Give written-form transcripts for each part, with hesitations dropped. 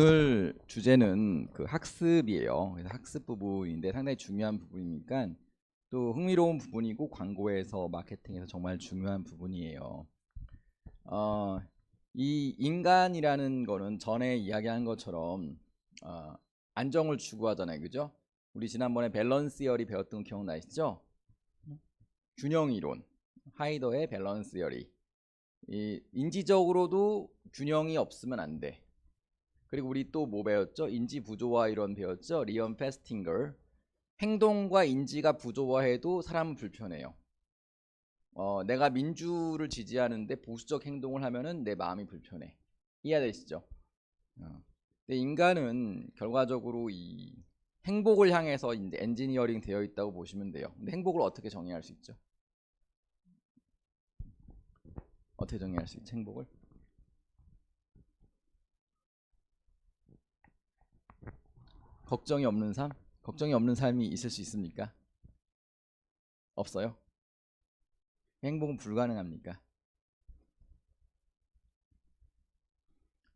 오늘 주제는 그 학습이에요. 그래서 학습 부분인데 상당히 중요한 부분이니까 또 흥미로운 부분이고 광고에서 마케팅에서 정말 중요한 부분이에요. 이 인간이라는 거는 전에 이야기한 것처럼 어, 안정을 추구하잖아요, 그죠? 우리 지난번에 밸런스 시어리 배웠던 거 기억나시죠? 균형 이론, 하이더의 밸런스 시어리. 이 인지적으로도 균형이 없으면 안 돼. 그리고 우리 또 뭐 배웠죠? 인지 부조화 이론 배웠죠? 리언 페스팅걸. 행동과 인지가 부조화해도 사람은 불편해요. 내가 민주를 지지하는데 보수적 행동을 하면은 내 마음이 불편해. 이해되시죠? 근데 인간은 결과적으로 이 행복을 향해서 이제 엔지니어링 되어 있다고 보시면 돼요. 근데 행복을 어떻게 정의할 수 있죠? 어떻게 정의할 수 있죠? 행복을? 걱정이 없는 삶? 걱정이 없는 삶이 있을 수 있습니까? 없어요? 행복은 불가능합니까?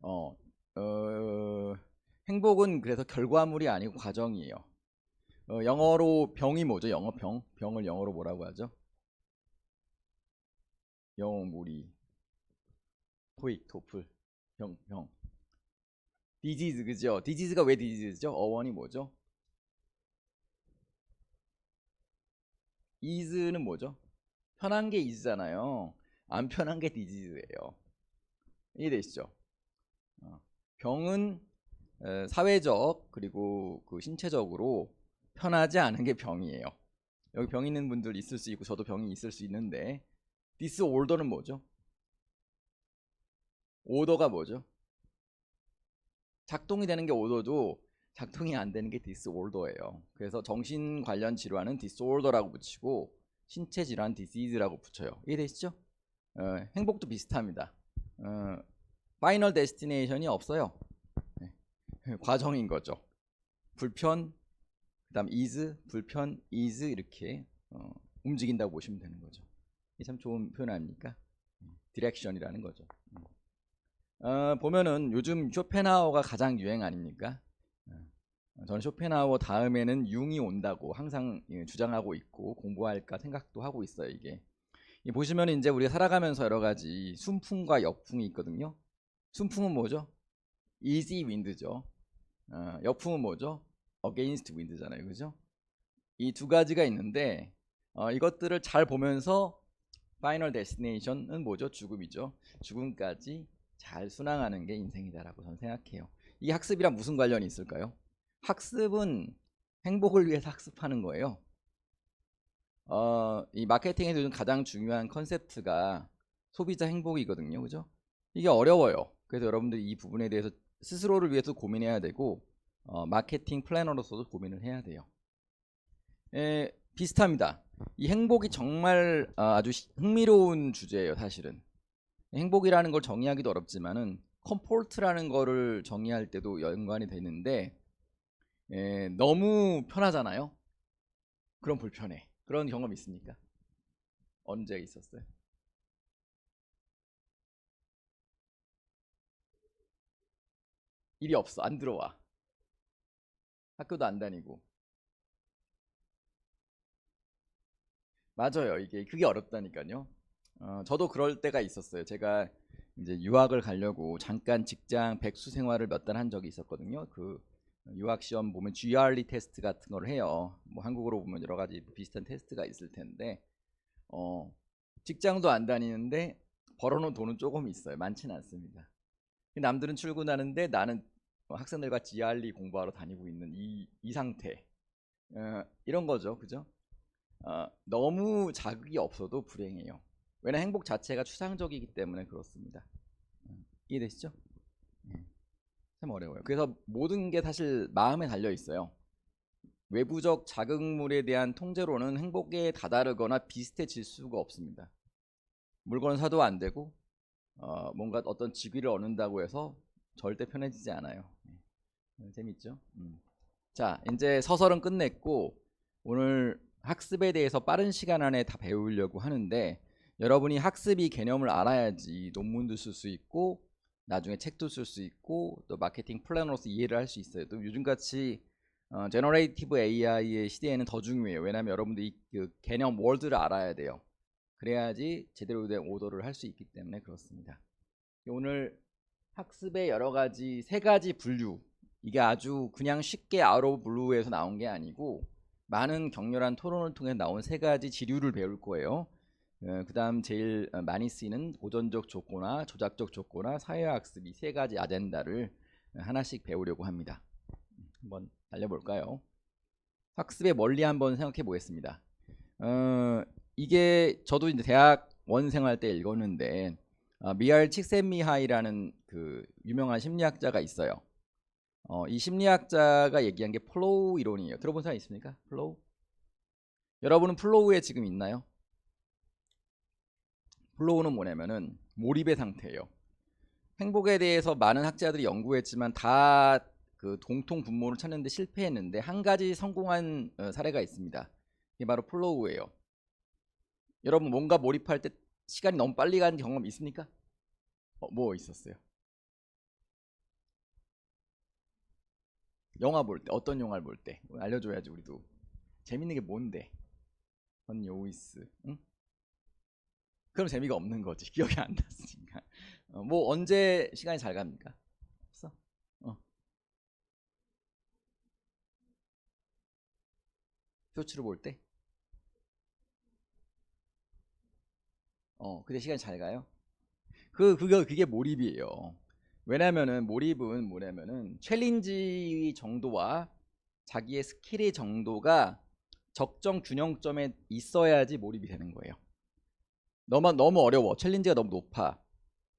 어, 행복은 그래서 결과물이 아니고 과정이에요. 영어로 병이 뭐죠? 영어 병? 병을 영어로 뭐라고 하죠? 영어 무리, 토익, 토플, 병. 디지즈, 그죠? 디지즈가 왜 디지즈죠? 어원이 뭐죠? 이즈는 뭐죠? 편한 게 이즈잖아요. 안 편한 게 디지즈예요. 이해되시죠? 병은 사회적 그리고 그 신체적으로 편하지 않은 게 병이에요. 여기 병 있는 분들 있을 수 있고 저도 병이 있을 수 있는데 디스오더는 뭐죠? 오더가 뭐죠? 작동이 되는 게 오더도 작동이 안 되는 게 디스오더예요. 그래서 정신 관련 질환은 디스오더라고 붙이고 신체 질환 디시즈라고 붙여요. 이해되시죠? 행복도 비슷합니다. 파이널 데스티네이션이 없어요. 네. 과정인 거죠. 불편, 그다음 is, 불편, is 이렇게 움직인다고 보시면 되는 거죠. 이게 참 좋은 표현 아닙니까? 디렉션이라는 거죠. 보면은 요즘 쇼펜하우어가 가장 유행 아닙니까? 저는 쇼펜하우어 다음에는 융이 온다고 항상 주장하고 있고 공부할까 생각도 하고 있어요. 이게 보시면 이제 우리가 살아가면서 여러 가지 순풍과 역풍이 있거든요. 순풍은 뭐죠? easy wind죠. 역풍은 뭐죠? against wind잖아요, 그죠? 이 두 가지가 있는데 이것들을 잘 보면서 파이널 데스티네이션은 뭐죠? 죽음이죠. 죽음까지 잘 순항하는 게 인생이다라고 저는 생각해요. 이 학습이랑 무슨 관련이 있을까요? 학습은 행복을 위해서 학습하는 거예요. 이 마케팅에서 요즘 가장 중요한 컨셉트가 소비자 행복이거든요. 그죠? 이게 어려워요. 그래서 여러분들이 이 부분에 대해서 스스로를 위해서 고민해야 되고 마케팅 플래너로서도 고민을 해야 돼요. 비슷합니다. 이 행복이 정말 아주 흥미로운 주제예요, 사실은. 행복이라는 걸 정의하기도 어렵지만은 컴포트라는 거를 정의할 때도 연관이 되는데 너무 편하잖아요. 그럼 불편해. 그런 경험 있습니까? 언제 있었어요? 일이 없어. 안 들어와. 학교도 안 다니고. 맞아요. 이게 그게 어렵다니까요. 저도 그럴 때가 있었어요. 제가 이제 유학을 가려고 잠깐 직장 백수 생활을 몇 달 한 적이 있었거든요. 그 유학 시험 보면 GRE 테스트 같은 걸 해요. 뭐 한국어로 보면 여러 가지 비슷한 테스트가 있을 텐데 어, 직장도 안 다니는데 벌어놓은 돈은 조금 있어요. 많지는 않습니다. 남들은 출근하는데 나는 학생들과 GRE 공부하러 다니고 있는 이 상태. 이런 거죠. 그죠? 너무 자극이 없어도 불행해요. 왜냐 행복 자체가 추상적이기 때문에 그렇습니다. 이해되시죠? 예, 참 어려워요. 그래서 모든 게 사실 마음에 달려 있어요. 외부적 자극물에 대한 통제로는 행복에 다다르거나 비슷해질 수가 없습니다. 물건을 사도 안 되고 뭔가 어떤 직위를 얻는다고 해서 절대 편해지지 않아요. 재밌죠? 자, 이제 서설은 끝냈고 오늘 학습에 대해서 빠른 시간 안에 다 배우려고 하는데 여러분이 학습이 개념을 알아야지 논문도 쓸 수 있고 나중에 책도 쓸 수 있고 또 마케팅 플래너로서 이해를 할 수 있어요. 또 요즘같이 제너레이티브 AI의 시대에는 더 중요해요. 왜냐하면 여러분들이 그 개념 월드를 알아야 돼요. 그래야지 제대로 된 오더를 할 수 있기 때문에 그렇습니다. 오늘 학습의 여러 가지 세 가지 분류, 이게 아주 그냥 쉽게 아웃 오브 블루에서 나온 게 아니고 많은 격렬한 토론을 통해 나온 세 가지 지류를 배울 거예요. 그 다음 제일 많이 쓰이는 고전적 조건화, 조작적 조건화, 사회학습, 이 세 가지 아젠다를 하나씩 배우려고 합니다. 한번 달려볼까요? 학습의 원리 한번 생각해 보겠습니다. 이게 저도 이제 대학원 생활 때 읽었는데 미알 칙센미하이라는 그 유명한 심리학자가 있어요. 이 심리학자가 얘기한 게 플로우 이론이에요. 들어본 사람 있습니까? 플로우? 여러분은 플로우에 지금 있나요? 플로우는 뭐냐면은 몰입의 상태예요. 행복에 대해서 많은 학자들이 연구했지만 다 그 공통 분모를 찾는데 실패했는데 한 가지 성공한 사례가 있습니다. 이게 바로 플로우예요. 여러분 뭔가 몰입할 때 시간이 너무 빨리 가는 경험 있습니까? 뭐 있었어요? 영화 볼 때, 어떤 영화를 볼 때 알려줘야지. 우리도 재밌는 게 뭔데? 헌 요이스, 응? 그럼 재미가 없는 거지. 기억이 안 났으니까. 뭐 언제 시간이 잘 갑니까? 없어? 쇼츠를 볼 때? 그때 시간이 잘 가요? 그게 몰입이에요. 왜냐면은 몰입은 뭐냐면은 챌린지 정도와 자기의 스킬의 정도가 적정 균형점에 있어야지 몰입이 되는 거예요. 너무 어려워. 챌린지가 너무 높아.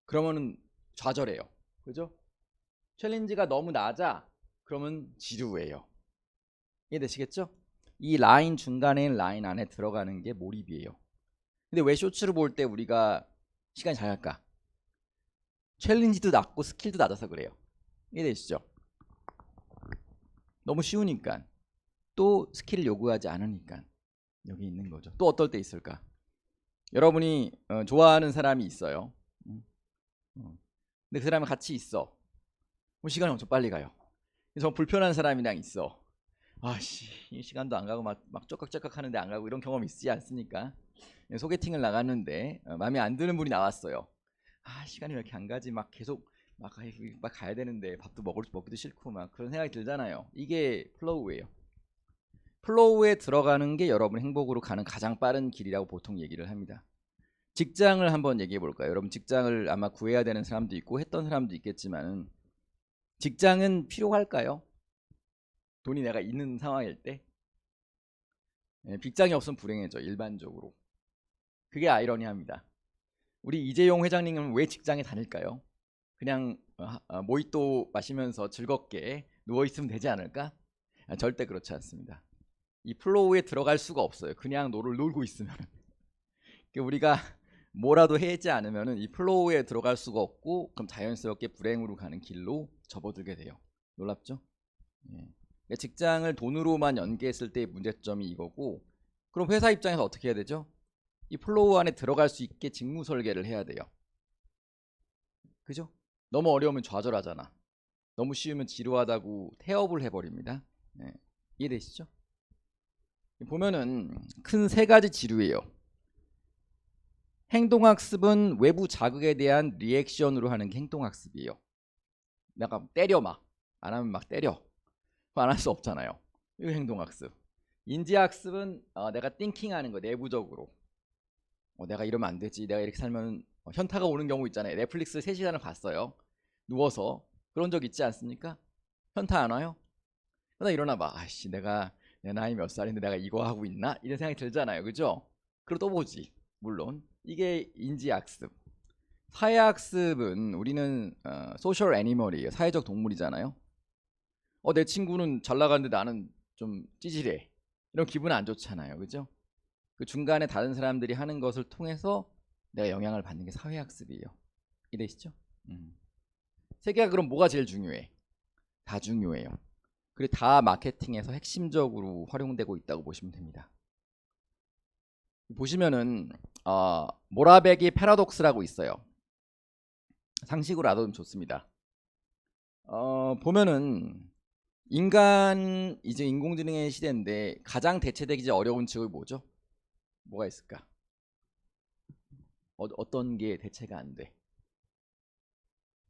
그러면은 좌절해요. 그죠? 챌린지가 너무 낮아. 그러면 지루해요. 이해되시겠죠? 이 라인 중간에 있는 라인 안에 들어가는 게 몰입이에요. 근데 왜 쇼츠를 볼 때 우리가 시간이 잘 갈까? 챌린지도 낮고 스킬도 낮아서 그래요. 이해되시죠? 너무 쉬우니까. 또 스킬을 요구하지 않으니까. 여기 있는 거죠. 또 어떨 때 있을까? 여러분이 좋아하는 사람이 있어요. 근데 그 사람이 같이 있어. 그럼 시간이 엄청 빨리 가요. 그래서 불편한 사람이랑 있어. 아씨, 이 시간도 안 가고 막 쩍깍쩍깍 하는데 안 가고, 이런 경험 있지 않습니까? 소개팅을 나갔는데 마음에 안 드는 분이 나왔어요. 시간이 왜 이렇게 안 가지? 막 계속 막 가야 되는데 밥도 먹기도 싫고 막 그런 생각이 들잖아요. 이게 플로우예요. 플로우에 들어가는 게 여러분 행복으로 가는 가장 빠른 길이라고 보통 얘기를 합니다. 직장을 한번 얘기해 볼까요? 여러분 직장을 아마 구해야 되는 사람도 있고 했던 사람도 있겠지만, 직장은 필요할까요? 돈이 내가 있는 상황일 때? 직장이 없으면 불행해져, 일반적으로. 그게 아이러니합니다. 우리 이재용 회장님은 왜 직장에 다닐까요? 그냥 모히또 마시면서 즐겁게 누워있으면 되지 않을까? 절대 그렇지 않습니다. 이 플로우에 들어갈 수가 없어요. 그냥 놀고 있으면. 우리가 뭐라도 해지 않으면 이 플로우에 들어갈 수가 없고, 그럼 자연스럽게 불행으로 가는 길로 접어들게 돼요. 놀랍죠? 예. 직장을 돈으로만 연계했을 때의 문제점이 이거고, 그럼 회사 입장에서 어떻게 해야 되죠? 이 플로우 안에 들어갈 수 있게 직무 설계를 해야 돼요. 그죠? 너무 어려우면 좌절하잖아. 너무 쉬우면 지루하다고 태업을 해버립니다. 네. 이해되시죠? 보면은 큰 세 가지 지류예요. 행동학습은 외부 자극에 대한 리액션으로 하는 게 행동학습이에요. 내가 때려, 막 안 하면 막 때려. 안 할 수 없잖아요. 이거 행동학습. 인지학습은 내가 띵킹하는 거, 내부적으로. 내가 이러면 안 되지, 내가 이렇게 살면 현타가 오는 경우 있잖아요. 넷플릭스 3시간을 봤어요, 누워서. 그런 적 있지 않습니까? 현타 안 와요? 그러다 일어나 봐. 아이씨, 내가 내 나이 몇 살인데 내가 이거 하고 있나? 이런 생각이 들잖아요. 그죠? 그리고 또 보지, 물론. 이게 인지학습. 사회학습은 우리는 소셜 애니멀이에요. 사회적 동물이잖아요. 내 친구는 잘 나가는데 나는 좀 찌질해. 이런 기분 안 좋잖아요. 그죠? 그 중간에 다른 사람들이 하는 것을 통해서 내가 영향을 받는 게 사회학습이에요. 이해되시죠? 세계가 그럼 뭐가 제일 중요해? 다 중요해요. 그리고 다 마케팅에서 핵심적으로 활용되고 있다고 보시면 됩니다. 보시면은 모라베기 패러독스라고 있어요. 상식으로 알아두면 좋습니다. 보면은 인간 이제 인공지능의 시대인데 가장 대체되기 어려운 직업이 뭐죠? 뭐가 있을까? 어떤 게 대체가 안 돼?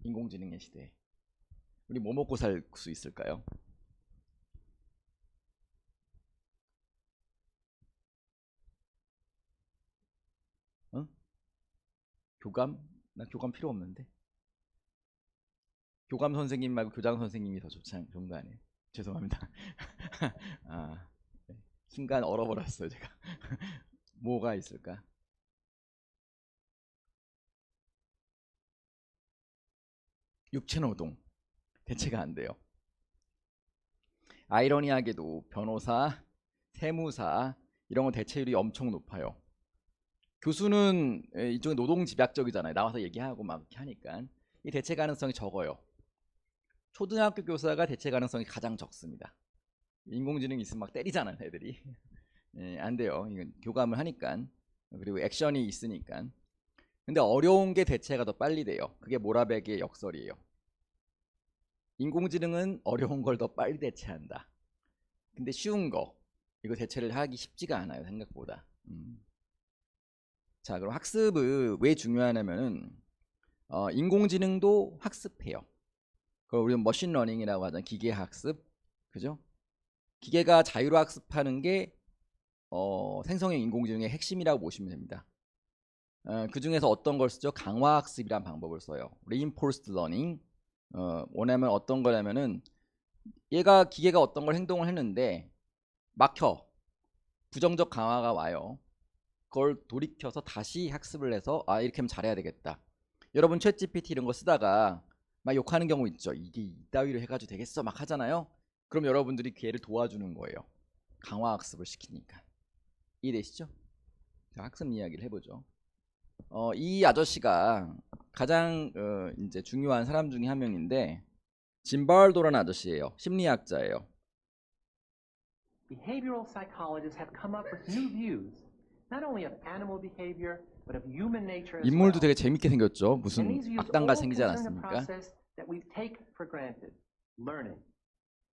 인공지능의 시대에 우리 뭐 먹고 살 수 있을까요? 응? 교감? 나 교감 필요 없는데. 교감 선생님 말고 교장 선생님이 더 좋은 거 아니에요? 죄송합니다. 아, 네. 순간 얼어버렸어요 제가. 뭐가 있을까? 육체노동 대체가 안 돼요. 아이러니하게도 변호사, 세무사 이런 건 대체율이 엄청 높아요. 교수는 이쪽에 노동 집약적이잖아요. 나와서 얘기하고 막 이렇게 하니까 이 대체 가능성이 적어요. 초등학교 교사가 대체 가능성이 가장 적습니다. 인공지능이 있으면 막 때리잖아요, 애들이. 예, 안 돼요. 이건 교감을 하니까. 그리고 액션이 있으니까. 근데 어려운 게 대체가 더 빨리 돼요. 그게 모라백의 역설이에요. 인공지능은 어려운 걸 더 빨리 대체한다. 근데 쉬운 거 이거 대체를 하기 쉽지가 않아요, 생각보다. 자, 그럼 학습은 왜 중요하냐면은 인공지능도 학습해요. 그걸 우리는 머신러닝이라고 하잖아요. 기계 학습, 그죠? 기계가 자유로 학습하는 게 생성형 인공지능의 핵심이라고 보시면 됩니다. 그 중에서 어떤 걸 쓰죠? 강화학습이란 방법을 써요. Reinforced learning. 뭐냐면 어떤 거냐면은 기계가 어떤 걸 행동을 했는데 막혀. 부정적 강화가 와요. 그걸 돌이켜서 다시 학습을 해서 이렇게 하면 잘해야 되겠다. 여러분 챗GPT 이런 거 쓰다가 막 욕하는 경우 있죠. 이게 이따위로 해가지고 되겠어 막 하잖아요. 그럼 여러분들이 걔를 도와주는 거예요. 강화학습을 시키니까. 이해되시죠? 자, 학습 이야기를 해보죠. 이 아저씨가 가장 이제 중요한 사람 중에 한 명인데 짐발도라는 아저씨예요. 심리학자예요. Behavioral psychologists have come up with new views, not only of animal behavior, but of human nature as well. 인물도 되게 재밌게 생겼죠. And 무슨 these views 악당가 all 생기지 concern the 않았습니까? process that we take for granted, learning,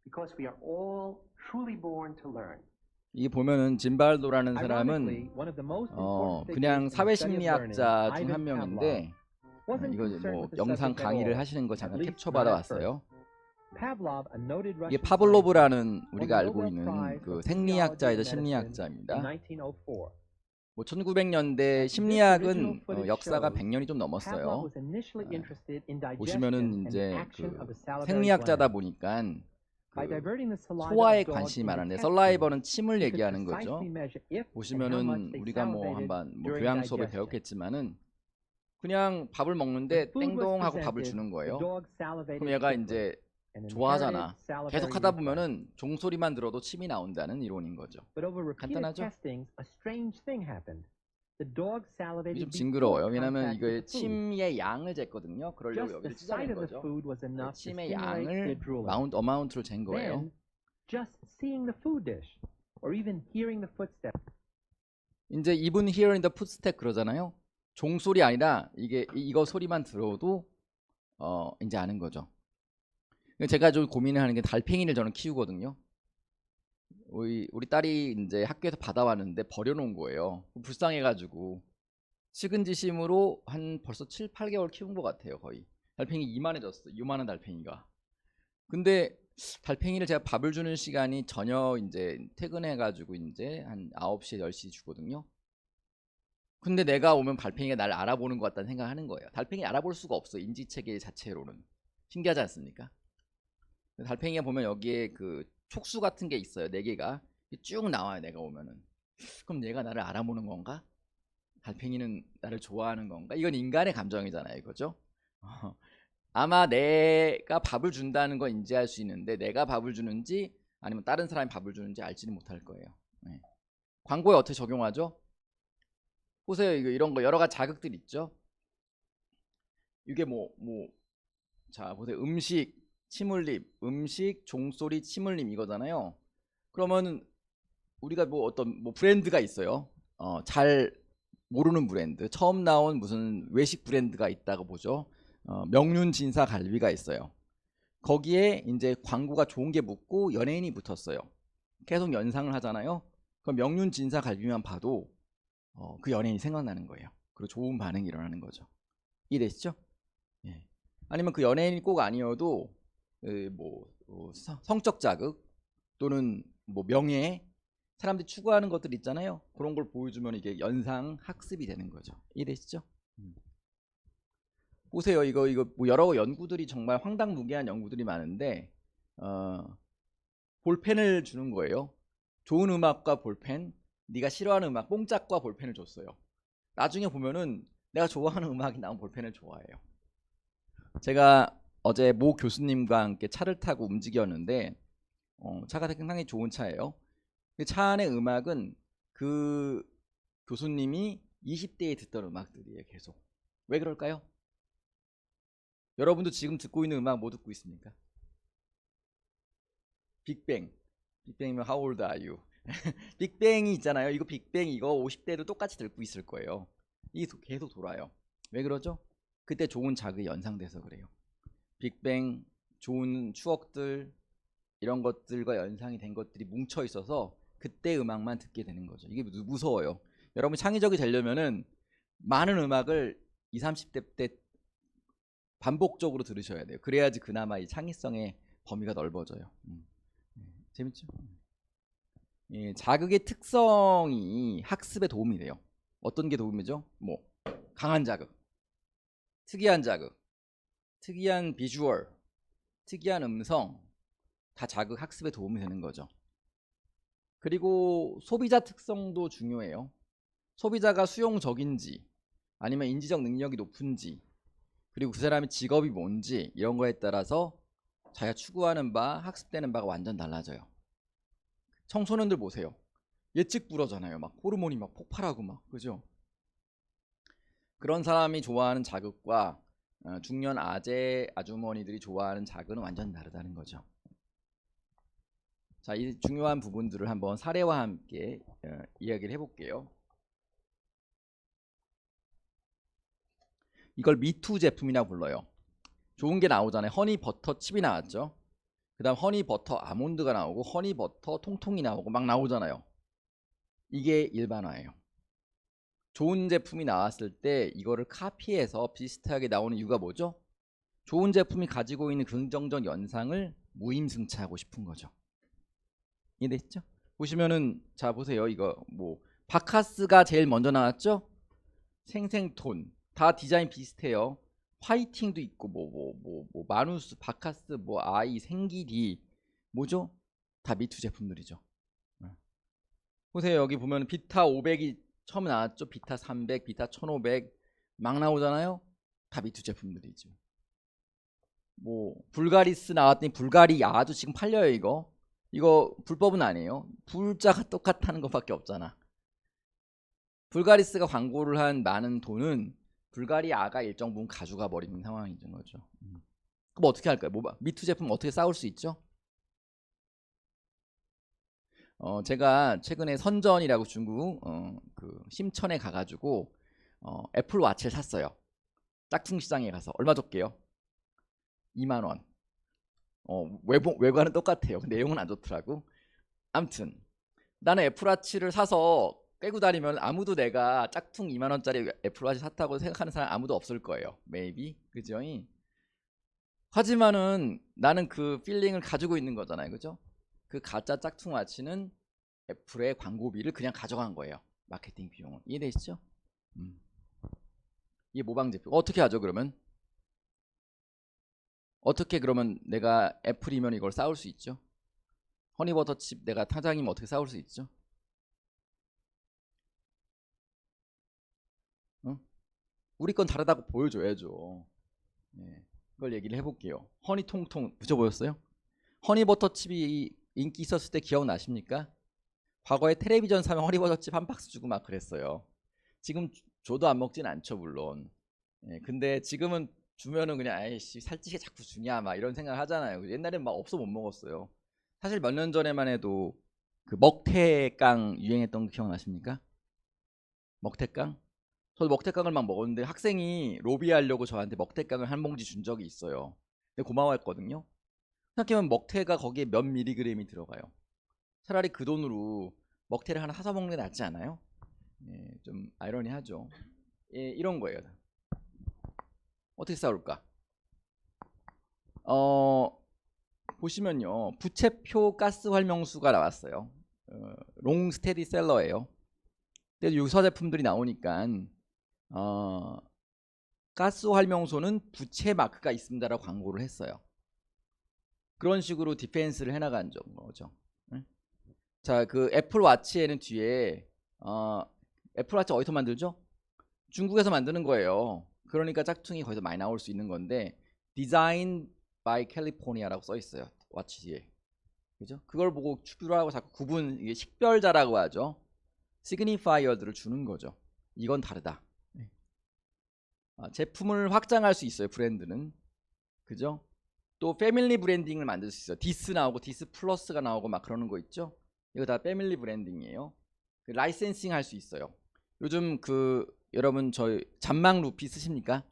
because we are all truly born to learn. 이 보면은 짐발도라는 사람은 Ironically, one of the most important 그냥 figures in the study of learning, 사회심리학자 중 Ivan 한 명인데 wasn't 이거 concerned 뭐 with the 영상 subject at 강의를 all, 하시는 거 at 잠깐 least 캡처 not at 받아왔어요. Pavlov, a noted 이게 Russian 파블로브라는 scientist, 우리가 won the 알고 Nobel 있는 Prize 그 for 생리학자이자 Physiology and Medicine 심리학자입니다. in 1904. 뭐 1900년대 This 심리학은 original footage 역사가 shows 100년이 좀 Pavlov 넘었어요. was initially interested in digestion 보시면은 and the 이제 action 그 of the salivary 생리학자다 gland. 보니까 By 그 diverting the saliva 소화에 of dogs 관심이 into 많은데 test tubes, 설라이버는 침을 he could 얘기하는 거죠. precisely measure if and how much 보시면은 they 우리가 뭐 salivated 한번 뭐 during 교양 수업에 digestion. 배웠겠지만은 그냥 밥을 When 먹는데 food was 땡동 하고 밥을 presented, 주는 the 거예요. dog salivated 그럼 얘가 quickly, 이제 an 좋아하잖아. inherited salivary 계속 하다 reflex. 보면은 종소리만 들어도 침이 나온다는 이론인 거죠. But over repeated 간단하죠? testings, a strange thing happened. The dog 이게 salivated 좀 before 징그러워요. 왜냐면 contact with 이게 the food. 침의 양을 쟀거든요. 그러려고 Just 여기를 the sight 찢어낸 of the 거죠. food was enough to 침의 stimulate 양을 their drooling. 어마운트로 잰 거예요. Then, just seeing the food dish, or even hearing the footsteps. 이제 even hearing the footstep 그러잖아요. 종소리 아니라 이거 소리만 들어도 이제 아는 거죠. 제가 좀 고민을 하는 게 달팽이를 저는 키우거든요. 우리 딸이 이제 학교에서 받아왔는데 버려놓은 거예요. 불쌍해가지고 측은지심으로 한 벌써 7, 8개월 키운 것 같아요. 거의 달팽이 이만해졌어. 이만한 달팽이가. 근데 달팽이를 제가 밥을 주는 시간이 저녁 이제 퇴근해가지고 이제 한 9시, 10시 주거든요. 근데 내가 오면 달팽이가 날 알아보는 것 같다는 생각하는 거예요. 달팽이 알아볼 수가 없어. 인지체계 자체로는. 신기하지 않습니까? 달팽이가 보면 여기에 그 촉수 같은 게 있어요. 4개가 쭉 나와요. 내가 오면은. 그럼 얘가 나를 알아보는 건가? 달팽이는 나를 좋아하는 건가? 이건 인간의 감정이잖아요. 이거죠? 아마 내가 밥을 준다는 걸 인지할 수 있는데 내가 밥을 주는지 아니면 다른 사람이 밥을 주는지 알지는 못할 거예요. 네. 광고에 어떻게 적용하죠? 보세요. 이런 거 여러 가지 자극들 있죠. 이게 자 보세요. 음식, 침울림, 음식, 종소리, 침울림 이거잖아요. 그러면 우리가 어떤 브랜드가 있어요. 잘 모르는 브랜드, 처음 나온 무슨 외식 브랜드가 있다고 보죠. 명륜진사 갈비가 있어요. 거기에 이제 광고가 좋은 게 붙고 연예인이 붙었어요. 계속 연상을 하잖아요. 그럼 명륜진사 갈비만 봐도 그 연예인이 생각나는 거예요. 그리고 좋은 반응이 일어나는 거죠. 이해되시죠? 예. 아니면 그 연예인이 꼭 아니어도 성적 자극 또는 뭐 명예, 사람들이 추구하는 것들 있잖아요. 그런 걸 보여주면 이게 연상 학습이 되는 거죠. 이해되시죠? 보세요. 이거 뭐 여러 연구들이 정말 황당무계한 연구들이 많은데 볼펜을 주는 거예요. 좋은 음악과 볼펜, 네가 싫어하는 음악, 뽕짝과 볼펜을 줬어요. 나중에 보면은 내가 좋아하는 음악이 나온 볼펜을 좋아해요. 제가 어제 모 교수님과 함께 차를 타고 움직였는데 차가 상당히 좋은 차예요. 그 차 안의 음악은 그 교수님이 20대에 듣던 음악들이에요. 계속. 왜 그럴까요? 여러분도 지금 듣고 있는 음악 뭐 듣고 있습니까? 빅뱅. 빅뱅이면 How old are you? 빅뱅이 있잖아요. 이거 빅뱅 이거 50대도 똑같이 듣고 있을 거예요. 이게 계속 돌아요. 왜 그러죠? 그때 좋은 자극이 연상돼서 그래요. 빅뱅, 좋은 추억들 이런 것들과 연상이 된 것들이 뭉쳐 있어서 그때 음악만 듣게 되는 거죠. 이게 무서워요. 여러분 창의적이 되려면은 많은 음악을 20, 30대 때 반복적으로 들으셔야 돼요. 그래야지 그나마 이 창의성의 범위가 넓어져요. 재밌죠? 예, 자극의 특성이 학습에 도움이 돼요. 어떤 게 도움이죠? 뭐 강한 자극, 특이한 자극, 특이한 비주얼, 특이한 음성 다 자극 학습에 도움이 되는 거죠. 그리고 소비자 특성도 중요해요. 소비자가 수용적인지 아니면 인지적 능력이 높은지 그리고 그 사람의 직업이 뭔지 이런 거에 따라서 자기가 추구하는 바, 학습되는 바가 완전 달라져요. 청소년들 보세요. 예측 불허잖아요. 막 호르몬이 막 폭발하고 막 그죠? 그런 사람이 좋아하는 자극과 중년 아재 아주머니들이 좋아하는 자극은 완전 다르다는 거죠. 자, 이 중요한 부분들을 한번 사례와 함께 이야기를 해볼게요. 이걸 미투 제품이라고 불러요. 좋은 게 나오잖아요. 허니 버터 칩이 나왔죠. 그 다음 허니 버터 아몬드가 나오고 허니 버터 통통이 나오고 막 나오잖아요. 이게 일반화예요. 좋은 제품이 나왔을 때 이거를 카피해서 비슷하게 나오는 이유가 뭐죠? 좋은 제품이 가지고 있는 긍정적 연상을 무임승차하고 싶은 거죠. 이해됐죠? 보시면은 자 보세요. 이거 뭐 바카스가 제일 먼저 나왔죠? 생생톤 다 디자인 비슷해요. 화이팅도 있고 뭐 마누스, 바카스, 뭐 아이, 생기디 뭐죠? 다 미투 제품들이죠. 보세요. 여기 보면 비타 500이 처음 나왔죠. 비타 300, 비타 1500 막 나오잖아요. 다 미투 제품들이죠. 뭐 불가리스 나왔더니 불가리 야도 지금 팔려요. 이거 불법은 아니에요. 불자가 똑같다는 것밖에 없잖아. 불가리스가 광고를 한 많은 돈은 불가리 아가 일정 부분 가져가 버리는 상황인 거죠. 그럼 어떻게 할까요? 미투 제품 어떻게 싸울 수 있죠? 제가 최근에 선전이라고 중국 그 심천에 가가지고 애플 와치를 샀어요. 짝퉁 시장에 가서 얼마 줬게요? 2만 원. 외관은 똑같아요. 내용은 안 좋더라고. 암튼 나는 애플워치를 사서 빼고 다니면 아무도 내가 짝퉁 2만 원짜리 애플워치 샀다고 생각하는 사람 아무도 없을 거예요. maybe 그죠? 하지만은 나는 그 필링을 가지고 있는 거잖아요. 그죠? 그 가짜 짝퉁 와치는 애플의 광고비를 그냥 가져간 거예요. 마케팅 비용은. 이해되시죠? 이게 모방 제품. 어떻게 하죠 그러면? 어떻게 그러면 내가 애플이면 이걸 싸울 수 있죠? 허니버터칩 내가 타장이면 어떻게 싸울 수 있죠? 우리 건 다르다고 보여줘야죠. 네, 그걸 얘기를 해볼게요. 허니통통 붙여보셨어요? 허니버터칩이 인기 있었을 때 기억나십니까? 과거에 텔레비전 사면 허니버터칩 한 박스 주고 막 그랬어요. 지금 줘도 안 먹진 않죠 물론. 근데 지금은 주면은 그냥 아이씨 살찌게 자꾸 주냐 막 이런 생각 하잖아요. 옛날엔 막 없어 못 먹었어요. 사실 몇 년 전에만 해도 그 먹태깡 유행했던 거 기억나십니까? 먹태깡? 저도 먹태깡을 막 먹었는데 학생이 로비하려고 저한테 먹태깡을 한 봉지 준 적이 있어요. 근데 고마워했거든요. 생각해보면 먹태가 거기에 몇 밀리그램이 들어가요. 차라리 그 돈으로 먹태를 하나 사서 먹는 게 낫지 않아요? 예, 좀 아이러니하죠. 예, 이런 거예요. 어떻게 싸울까? 보시면요, 부채표 가스 활명수가 나왔어요. 롱 스테디 셀러예요. 근데 유사 제품들이 나오니까 가스 활명소는 부채 마크가 있습니다라고 광고를 했어요. 그런 식으로 디펜스를 해나간 거죠. 응? 자, 그 애플워치에는 뒤에 애플워치 어디서 만들죠? 중국에서 만드는 거예요. 그러니까 짝퉁이 거기서 많이 나올 수 있는 건데 디자인 by 캘리포니아라고 써 있어요. 워치 뒤에. 그죠? 그걸 보고 추구하고 자꾸 구분, 이게 식별자라고 하죠. 시그니파이어들을 주는 거죠. 이건 다르다. 제품을 확장할 수 있어요. 브랜드는. 그죠? 또 패밀리 브랜딩을 만들 수 있어요. 디스 나오고 디스 플러스가 나오고 막 그러는 거 있죠? 이거 다 패밀리 브랜딩이에요. 라이센싱 할 수 있어요. 요즘 여러분 저희 잔망 루피 쓰십니까?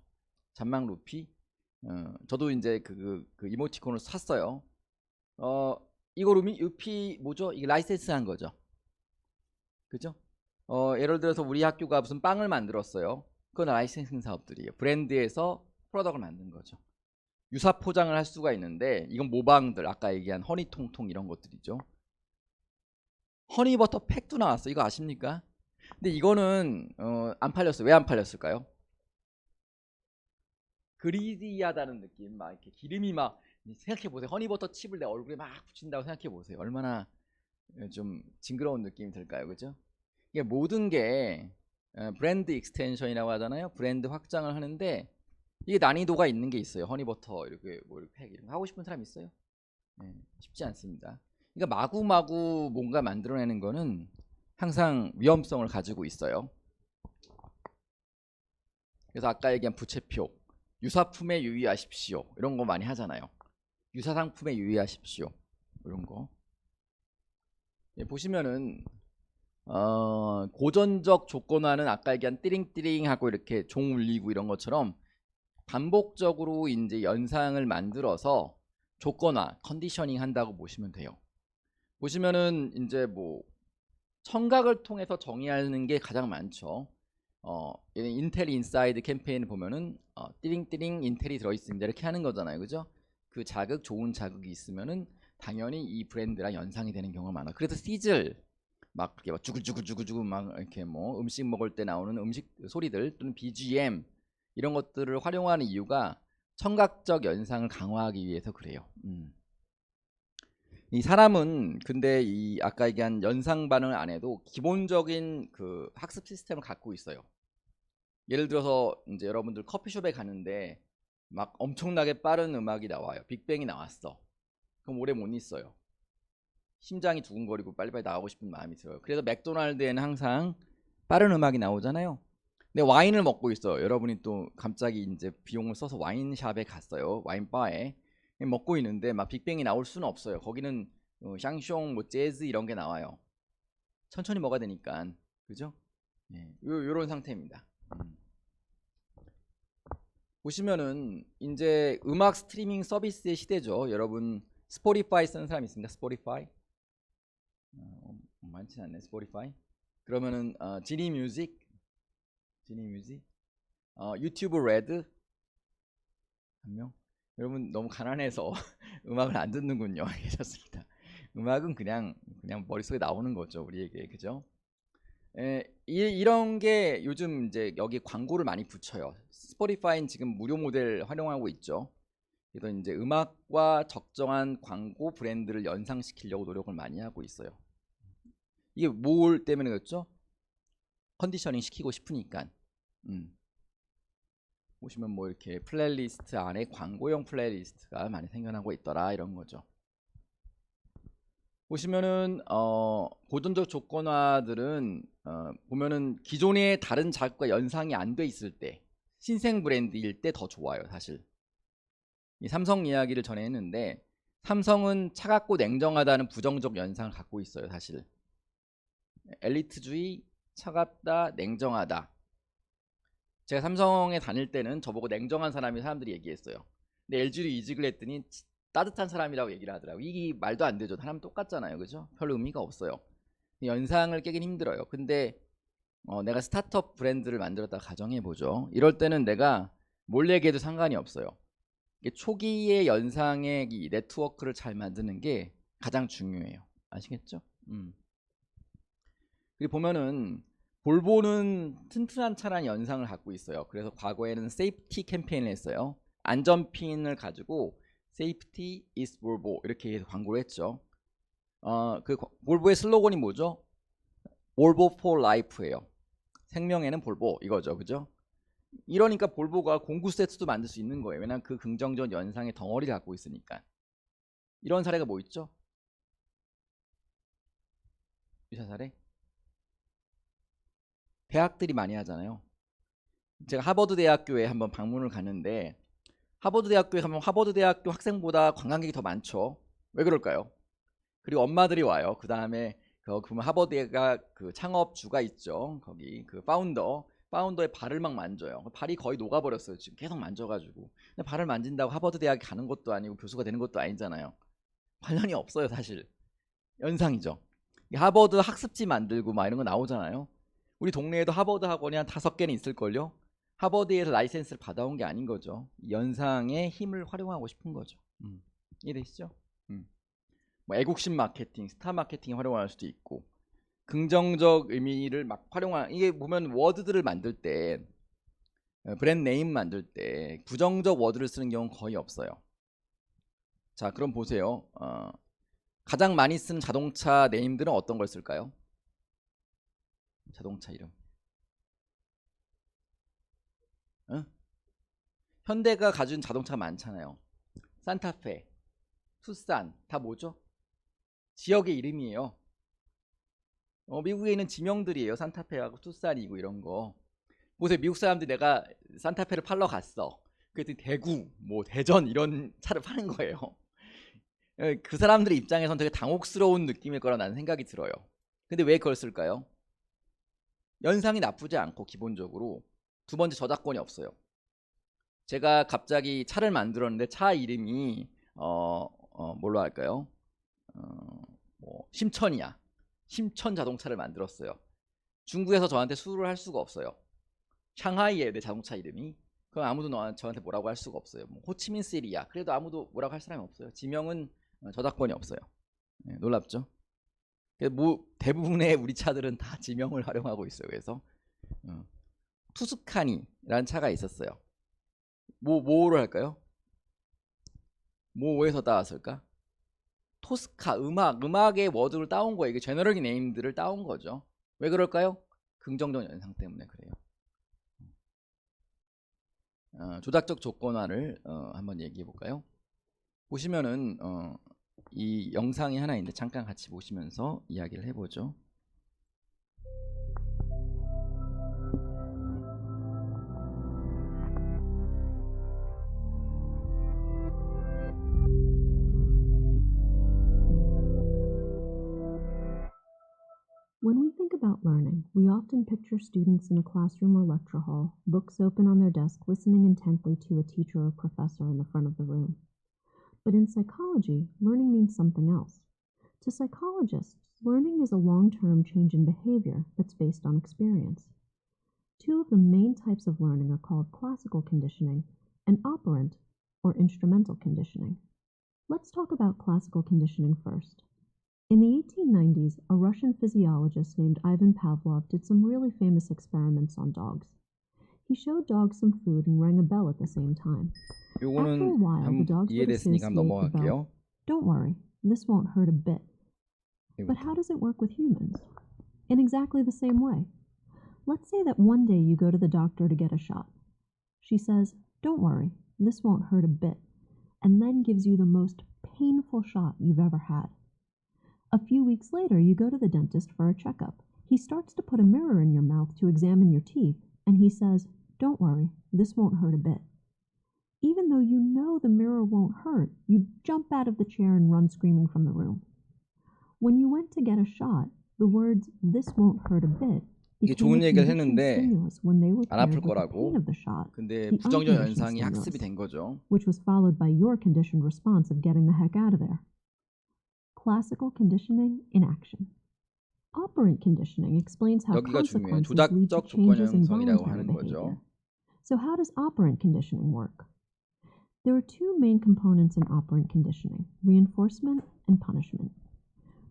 잔망 루피? 저도 이제 그 이모티콘을 샀어요. 이거 루피 뭐죠? 이게 라이센스 한 거죠. 그죠? 예를 들어서 우리 학교가 무슨 빵을 만들었어요. 그건 라이센싱 사업들이에요. 브랜드에서 프로덕트를 만든 거죠. 유사 포장을 할 수가 있는데 이건 모방들, 아까 얘기한 허니통통 이런 것들이죠. 허니버터 팩도 나왔어. 이거 아십니까? 근데 이거는 안 팔렸어요. 왜 안 팔렸을까요? 그리디하다는 느낌, 막 이렇게 기름이 막, 생각해 보세요. 허니버터 칩을 내 얼굴에 막 붙인다고 생각해 보세요. 얼마나 좀 징그러운 느낌이 들까요, 그죠? 이게 모든 게 브랜드 익스텐션이라고 하잖아요. 브랜드 확장을 하는데 이게 난이도가 있는 게 있어요. 허니버터 이렇게 뭐 이렇게 팩 이런 거 하고 싶은 사람 있어요? 쉽지 않습니다. 그러니까 마구마구 뭔가 만들어내는 거는 항상 위험성을 가지고 있어요. 그래서 아까 얘기한 부채표, 유사품에 유의하십시오. 이런 거 많이 하잖아요. 유사상품에 유의하십시오. 이런 거. 보시면은 고전적 조건화는 아까 얘기한 띠링띠링하고 이렇게 종 울리고 이런 것처럼 반복적으로 이제 연상을 만들어서 조건화, 컨디셔닝 한다고 보시면 돼요. 보시면은 이제 뭐 청각을 통해서 정의하는 게 가장 많죠. 인텔 인사이드 캠페인을 보면은 띠링띠링 인텔이 들어있습니다 이렇게 하는 거잖아요, 그죠? 그 자극, 좋은 자극이 있으면은 당연히 이 브랜드랑 연상이 되는 경우가 많아. 그래서 시즐 막 이렇게 막 주구주구주구주구 막 이렇게 뭐 음식 먹을 때 나오는 음식 소리들 또는 BGM 이런 것들을 활용하는 이유가 청각적 연상을 강화하기 위해서 그래요. 이 사람은 근데 이 아까 얘기한 연상 반응을 안 해도 기본적인 그 학습 시스템을 갖고 있어요. 예를 들어서 이제 여러분들 커피숍에 가는데 막 엄청나게 빠른 음악이 나와요. 빅뱅이 나왔어. 그럼 오래 못 있어요. 심장이 두근거리고 빨리빨리 나가고 싶은 마음이 들어요. 그래서 맥도날드에는 항상 빠른 음악이 나오잖아요. 근데 와인을 먹고 있어요. 여러분이 또 갑자기 이제 비용을 써서 와인샵에 갔어요. 와인바에 먹고 있는데 막 빅뱅이 나올 수는 없어요. 거기는 샹숑, 뭐 재즈 이런 게 나와요. 천천히 먹어야 되니까, 그죠? 요런 상태입니다. 보시면은 이제 음악 스트리밍 서비스의 시대죠. 여러분 스포티파이 쓰는 사람 있습니까? 스포티파이? 많지는 않네. 스포티파이. 그러면은 지니 뮤직, 유튜브 레드 한 명. 여러분 너무 가난해서 음악을 안 듣는군요. 괜찮습니다. 음악은 그냥 머릿속에 나오는 거죠, 우리에게. 그죠? 이런 게 요즘 이제 여기 광고를 많이 붙여요. 스포티파이는 지금 무료 모델 활용하고 있죠. 그래서 이제 음악과 적정한 광고 브랜드를 연상시키려고 노력을 많이 하고 있어요. 이게 뭘 때문에 그렇죠? 컨디셔닝 시키고 싶으니까. 보시면 뭐 이렇게 플레이리스트 안에 광고용 플레이리스트가 많이 생겨나고 있더라 이런 거죠. 보시면은 고전적 조건화들은 보면은 기존의 다른 자극과 연상이 안 돼 있을 때 신생 브랜드일 때 더 좋아요. 사실 이 삼성 이야기를 전에 했는데 삼성은 차갑고 냉정하다는 부정적 연상을 갖고 있어요. 사실 엘리트주의, 차갑다, 냉정하다 제가 삼성에 다닐 때는 저보고 냉정한 사람이 사람들이 얘기했어요. 근데 LG로 이직을 했더니 따뜻한 사람이라고 얘기를 하더라고요. 이게 말도 안 되죠. 사람 똑같잖아요. 그죠? 별 의미가 없어요. 연상을 깨긴 힘들어요. 근데 내가 스타트업 브랜드를 만들었다 가정해보죠. 이럴 때는 내가 뭘 얘기해도 상관이 없어요. 이게 초기의 연상의 이 네트워크를 잘 만드는 게 가장 중요해요. 아시겠죠? 그리고 보면은 볼보는 튼튼한 차라는 연상을 갖고 있어요. 그래서 과거에는 세이프티 캠페인을 했어요. 안전핀을 가지고 세이프티 is 볼보 이렇게 해서 광고를 했죠. 그 볼보의 슬로건이 뭐죠? 볼보 for life예요. 생명에는 볼보 이거죠. 그죠? 이러니까 볼보가 공구 세트도 만들 수 있는 거예요. 왜냐하면 그 긍정적 연상의 덩어리를 갖고 있으니까. 이런 사례가 뭐 있죠? 유사 사례? 대학들이 많이 하잖아요. 제가 하버드 대학교에 한번 방문을 갔는데 하버드 대학교에 가면 하버드 대학교 학생보다 관광객이 더 많죠. 왜 그럴까요? 그리고 엄마들이 와요. 그 다음에 그러면 하버드가 그 창업주가 있죠. 거기 그 파운더의 발을 막 만져요. 발이 거의 녹아버렸어요. 지금 계속 만져가지고. 근데 발을 만진다고 하버드 대학에 가는 것도 아니고 교수가 되는 것도 아니잖아요. 관련이 없어요, 사실. 연상이죠. 하버드 학습지 만들고 막 이런 거 나오잖아요. 우리 동네에도 하버드 학원이 한 5개는 있을걸요. 하버드에서 라이센스를 받아온 게 아닌 거죠. 연상의 힘을 활용하고 싶은 거죠. 이해되시죠? 뭐 애국심 마케팅, 스타 마케팅 활용할 수도 있고 긍정적 의미를 막 활용한 이게 보면 워드들을 만들 때 브랜드 네임 만들 때 부정적 워드를 쓰는 경우는 거의 없어요. 자, 그럼 보세요. 가장 많이 쓰는 자동차 네임들은 어떤 걸 쓸까요? 자동차 이름. 현대가 가진 자동차가 많잖아요. 산타페, 투싼 다 뭐죠? 지역의 이름이에요. 미국에 있는 지명들이에요. 산타페하고 투싼이고 이런 거. 보세요. 미국 사람들이 내가 산타페를 팔러 갔어. 그랬더니 대구, 뭐 대전 이런 차를 파는 거예요. 그 사람들의 입장에선 되게 당혹스러운 느낌일 거라 나는 생각이 들어요. 근데 왜 그걸 쓸까요? 연상이 나쁘지 않고 기본적으로 두 번째 저작권이 없어요. 제가 갑자기 차를 만들었는데 차 이름이 뭘로 할까요? 뭐 심천이야. 심천 자동차를 만들었어요. 중국에서 저한테 수주를 할 수가 없어요. 샹하이에 내 자동차 이름이. 그럼 아무도 저한테 뭐라고 할 수가 없어요. 뭐 호치민시리야. 그래도 아무도 뭐라고 할 사람이 없어요. 지명은 저작권이 없어요. 네, 놀랍죠? 뭐 대부분의 우리 차들은 다 지명을 활용하고 있어요. 그래서 투스카니라는 차가 있었어요. 뭐를 할까요? 뭐에서 따왔을까? 토스카 음악의 워드를 따온 거예요. 이게 제너럴 네임들을 따온 거죠. 왜 그럴까요? 긍정적 연상 때문에 그래요. 조작적 조건화를 한번 얘기해 볼까요? 보시면은 이 영상이 하나 있는데 잠깐 같이 보시면서 이야기를 해보죠. When we think about learning, we often picture students in a classroom or lecture hall, books open on their desk, listening intently to a teacher or professor in the front of the room. But in psychology, learning means something else. To psychologists, learning is a long-term change in behavior that's based on experience. Two of the main types of learning are called classical conditioning and operant or instrumental conditioning. Let's talk about classical conditioning first. In the 1890s, a Russian physiologist named Ivan Pavlov did some really famous experiments on dogs. He showed dogs some food and rang a bell at the same time. After a 요거는 while, the dogs would associate 이해됐으니까 한번 the bell. 넘어갈게요. Don't worry, this won't hurt a bit. But how does it work with humans? In exactly the same way. Let's say that one day you go to the doctor to get a shot. She says, "Don't worry, this won't hurt a bit," and then gives you the most painful shot you've ever had. A few weeks later, you go to the dentist for a checkup. He starts to put a mirror in your mouth to examine your teeth, and he says, "Don't worry, this won't hurt a bit." Even though you know the mirror won't hurt, you jump out of the chair and run screaming from the room. When you went to get a shot, the words "this won't hurt a bit" 이게 became 좋은 a 얘기를 conditioned 했는데 stimulus when they were 안 아플 paired with the 거라고. pain of the shot, 근데 the 부정적 unconditioned 현상이 stimulus, 학습이 된 거죠. which was followed by your conditioned response of getting the heck out of there. Classical conditioning in action. Operant conditioning explains how 여기가 중요해요. consequences lead to 조작적 조건 changes in 형성이라고 voluntary 하는 behavior. 거죠. So how does operant conditioning work? There are two main components in operant conditioning, reinforcement and punishment.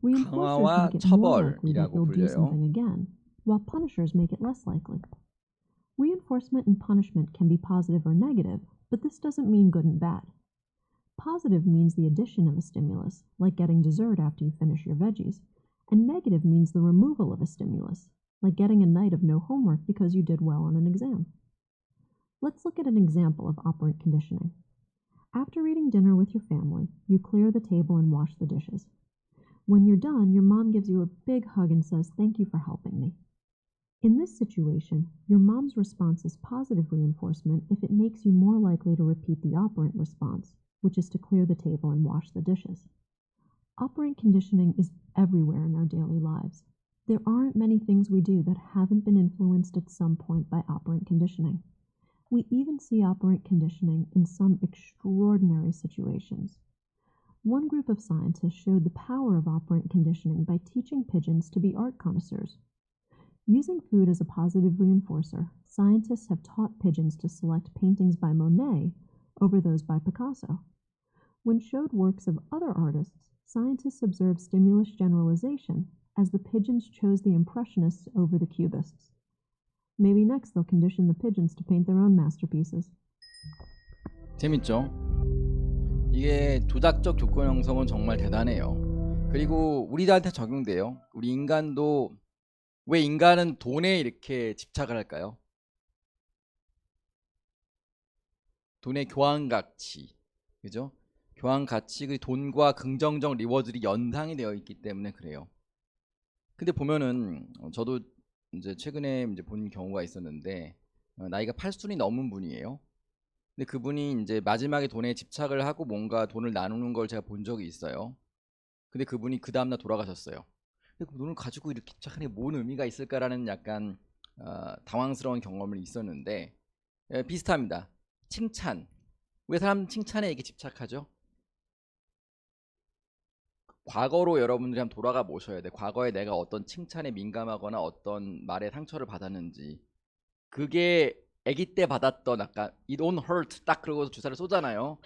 Reinforcers 강화와 make it more likely that 처벌이라고 you'll do 불려요. something again, while punishers make it less likely. Reinforcement and punishment can be positive or negative, but this doesn't mean good and bad. Positive means the addition of a stimulus, like getting dessert after you finish your veggies, and negative means the removal of a stimulus, like getting a night of no homework because you did well on an exam. Let's look at an example of operant conditioning. After eating dinner with your family, you clear the table and wash the dishes. When you're done, your mom gives you a big hug and says, "Thank you for helping me." In this situation, your mom's response is positive reinforcement if it makes you more likely to repeat the operant response, which is to clear the table and wash the dishes. Operant conditioning is everywhere in our daily lives. There aren't many things we do that haven't been influenced at some point by operant conditioning. We even see operant conditioning in some extraordinary situations. One group of scientists showed the power of operant conditioning by teaching pigeons to be art connoisseurs. Using food as a positive reinforcer, scientists have taught pigeons to select paintings by Monet over those by Picasso. When showed works of other artists, scientists observed stimulus generalization as the pigeons chose the Impressionists over the Cubists. Maybe next they'll condition the pigeons to paint their own masterpieces. 재밌죠? 이게 조작적 조건 형성은 정말 대단해요. 그리고 우리한테 적용돼요. 우리 인간도 왜 인간은 돈에 이렇게 집착을 할까요? 돈의 교환 가치, 그죠? 교환 가치, 그 돈과 긍정적 리워드들이 연상이 되어 있기 때문에 그래요. 근데 보면은 저도 이제 최근에 이제 본 경우가 있었는데 나이가 80이 넘은 분이에요. 근데 그분이 이제 마지막에 돈에 집착을 하고 뭔가 돈을 나누는 걸 제가 본 적이 있어요. 근데 그분이 그 다음날 돌아가셨어요. 근데 그 돈을 가지고 이렇게 집착하는 게 뭔 의미가 있을까라는 약간 당황스러운 경험을 있었는데 비슷합니다. 칭찬. 왜 사람 칭찬에 이렇게 집착하죠? 과거로 여러분들이 한번 돌아가 보셔야 돼. 과거에 내가 어떤 칭찬에 민감하거나 어떤 말에 상처를 받았는지. 그게 아기 때 받았던 아까 it don't hurt 딱 그러고서 주사를 쏘잖아요.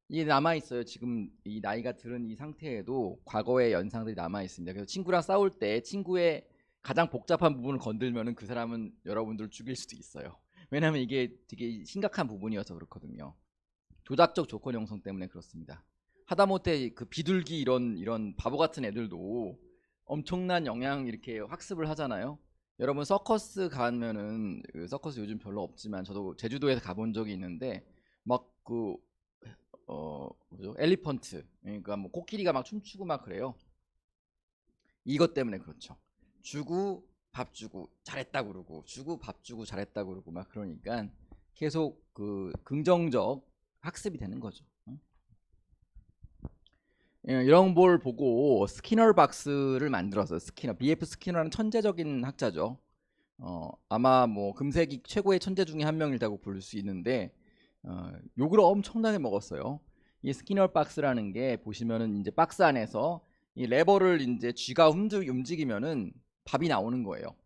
이게 남아 있어요. 지금 이 나이가 들은 이 상태에도 과거의 연상들이 남아 있습니다. 그래서 친구랑 싸울 때 친구의 가장 복잡한 부분을 건들면은 그 사람은 여러분들을 죽일 수도 있어요. 왜냐하면 이게 되게 심각한 부분이어서 그렇거든요. 조작적 조건 형성 때문에 그렇습니다. 하다못해 그 비둘기 이런 바보 같은 애들도 엄청난 영향 이렇게 학습을 하잖아요. 여러분 서커스 가면은 그 서커스 요즘 별로 없지만 저도 제주도에서 가본 적이 있는데 막 그 뭐죠? 엘리펀트, 그러니까 뭐 코끼리가 막 춤추고 막 그래요. 이것 때문에 그렇죠. 주고 밥 주고 잘했다 그러고 주고 밥 주고 잘했다 그러고 막 그러니까 계속 그 긍정적 학습이 되는 거죠. 이런 걸 보고 스키너 박스를 만들었어요. 스키너, BF 스키너라는 천재적인 학자죠. 아마 뭐 금세기 최고의 천재 중에 한 명이라고 부를 수 있는데 욕을 엄청나게 먹었어요. 이 스키너 박스라는 게 보시면은 이제 박스 안에서 이 레버를 이제 쥐가 움직이면은 밥이 나오는 거예요.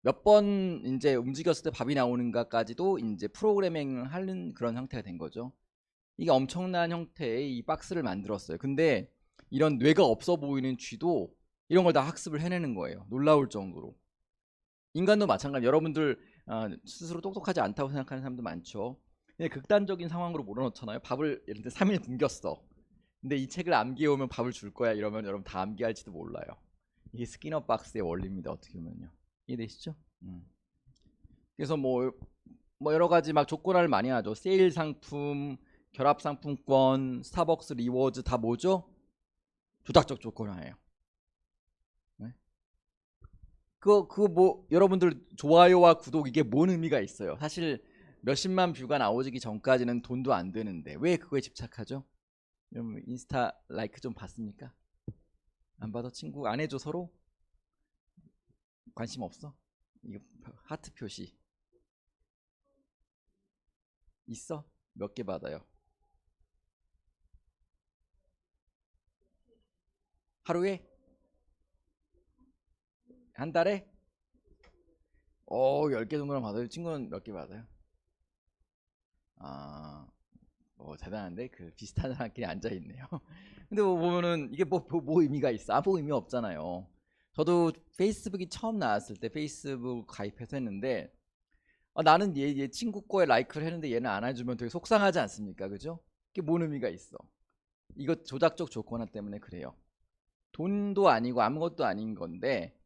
몇 번 이제 움직였을 때 밥이 나오는가까지도 이제 프로그래밍을 하는 그런 형태가 된 거죠. 이게 엄청난 형태의 이 박스를 만들었어요. 근데 이런 뇌가 없어 보이는 쥐도 이런 걸 다 학습을 해내는 거예요. 놀라울 정도로. 인간도 마찬가지. 여러분들 스스로 똑똑하지 않다고 생각하는 사람도 많죠. 근데 극단적인 상황으로 몰아넣잖아요. 밥을 예를 들어 3일 굶겼어. 근데 이 책을 암기해오면 밥을 줄 거야 이러면 여러분 다 암기할지도 몰라요. 이게 스키너 박스의 원리입니다. 어떻게 보면요. 이해되시죠? 그래서 뭐 여러 가지 막 조건을 많이 하죠. 세일 상품, 결합 상품권, 스타벅스 리워즈 다 뭐죠? 조작적 조건화예요. 네? 그거 뭐 여러분들 좋아요와 구독 이게 뭔 의미가 있어요? 사실 몇십만 뷰가 나오기 전까지는 돈도 안 되는데 왜 그거에 집착하죠? 여러분 인스타 라이크 좀 받습니까? 안 받아? 친구 안 해줘 서로? 관심 없어? 이거 하트 표시 있어? 몇 개 받아요? 하루에? 한 달에? 10개 정도는 받아요. 친구는 몇 개 받아요? 아, 대단한데? 그 비슷한 사람끼리 앉아있네요. 근데 뭐 보면은 이게 뭐 의미가 있어? 아무 의미 없잖아요. 저도 페이스북이 처음 나왔을 때 페이스북 가입해서 했는데 나는 얘 친구 거에 라이크를 했는데 얘는 안 해주면 되게 속상하지 않습니까? 그죠? 그게 뭔 의미가 있어? 이거 조작적 조건 하나 때문에 그래요. 돈도 아니고 아무것도 아닌 건데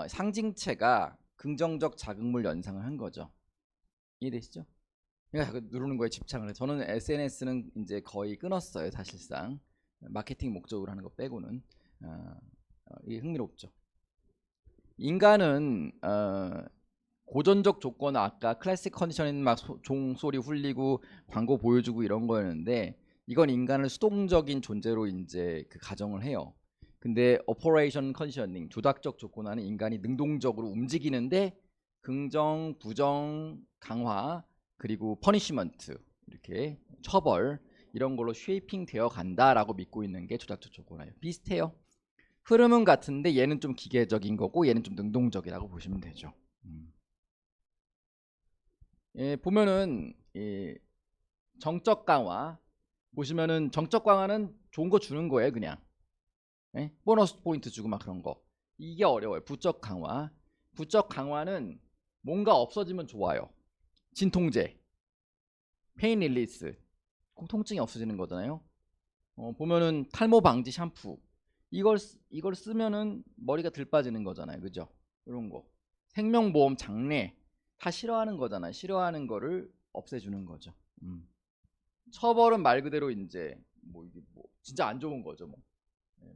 상징체가 긍정적 자극물 연상을 한 거죠. 이해되시죠? 그러니까 자꾸 누르는 거에 집착을 해. 저는 SNS는 이제 거의 끊었어요, 사실상. 마케팅 목적으로 하는 거 빼고는. 이게 흥미롭죠. 인간은 고전적 조건, 아까 클래식 컨디션인 막 종소리 hul리고 광고 보여주고 이런 거였는데, 이건 인간을 수동적인 존재로 이제 그 가정을 해요. 근데 오퍼레이션 컨디셔닝, 조작적 조건화는 인간이 능동적으로 움직이는데 긍정, 부정, 강화, 그리고 퍼니시먼트, 이렇게 처벌, 이런 걸로 쉐이핑 되어 간다라고 믿고 있는 게 조작적 조건화예요. 비슷해요. 흐름은 같은데 얘는 좀 기계적인 거고 얘는 좀 능동적이라고 보시면 되죠. 예, 보면은 정적 강화 보시면은 정적 강화는 좋은 거 주는 거예요, 그냥. 예? 보너스 포인트 주고 막 그런 거. 이게 어려워요. 부적 강화. 부적 강화는 뭔가 없어지면 좋아요. 진통제, 페인 릴리스, 통증이 없어지는 거잖아요. 보면은 탈모 방지 샴푸, 이걸 쓰면은 머리가 들 빠지는 거잖아요, 그죠? 이런 거. 생명보험 장례 다 싫어하는 거잖아요. 싫어하는 거를 없애주는 거죠. 처벌은 말 그대로 이제 뭐 이게 뭐 진짜 안 좋은 거죠.